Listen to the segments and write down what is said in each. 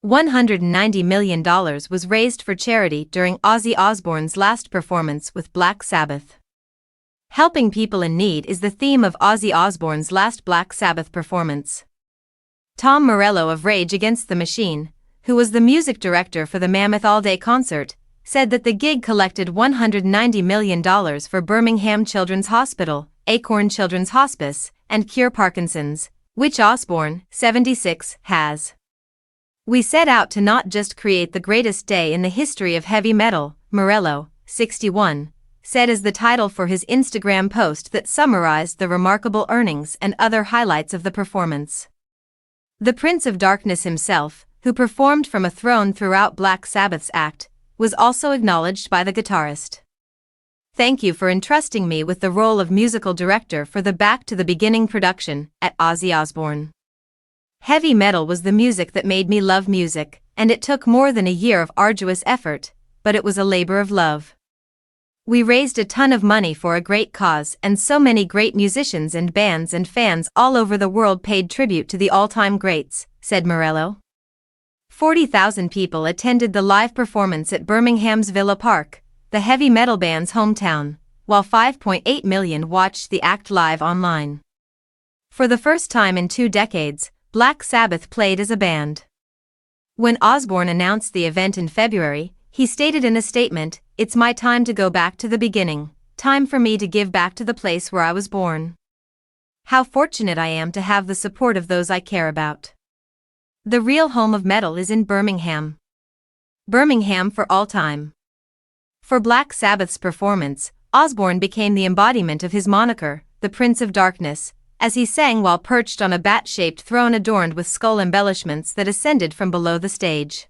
$190 million was raised for charity during Ozzy Osbourne's last performance with Black Sabbath. Helping people in need is the theme of Ozzy Osbourne's last Black Sabbath performance. Tom Morello of Rage Against the Machine, who was the music director for the Mammoth All-Day concert, said that the gig collected $190 million for Birmingham Children's Hospital, Acorn Children's Hospice, and Cure Parkinson's, which Osbourne, 76, has. "We set out to not just create the greatest day in the history of heavy metal," Morello, 61, said as the title for his Instagram post that summarized the remarkable earnings and other highlights of the performance. The Prince of Darkness himself, who performed from a throne throughout Black Sabbath's act, was also acknowledged by the guitarist. "Thank you for entrusting me with the role of musical director for the Back to the Beginning production," at Ozzy Osbourne. "Heavy metal was the music that made me love music, and it took more than a year of arduous effort, but it was a labor of love. We raised a ton of money for a great cause, and so many great musicians and bands and fans all over the world paid tribute to the all-time greats," said Morello. 40,000 people attended the live performance at Birmingham's Villa Park, the heavy metal band's hometown, while 5.8 million watched the act live online. For the first time in 2 decades, Black Sabbath played as a band. When Osbourne announced the event in February, he stated in a statement, "It's my time to go back to the beginning, time for me to give back to the place where I was born. How fortunate I am to have the support of those I care about. The real home of metal is in Birmingham. Birmingham for all time." For Black Sabbath's performance, Osbourne became the embodiment of his moniker, the Prince of Darkness, as he sang while perched on a bat-shaped throne adorned with skull embellishments that ascended from below the stage.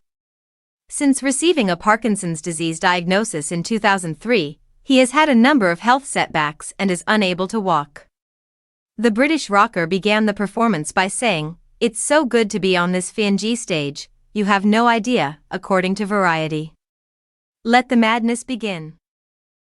Since receiving a Parkinson's disease diagnosis in 2003, he has had a number of health setbacks and is unable to walk. The British rocker began the performance by saying, "It's so good to be on this Fiji stage, you have no idea," according to Variety. Let the madness begin.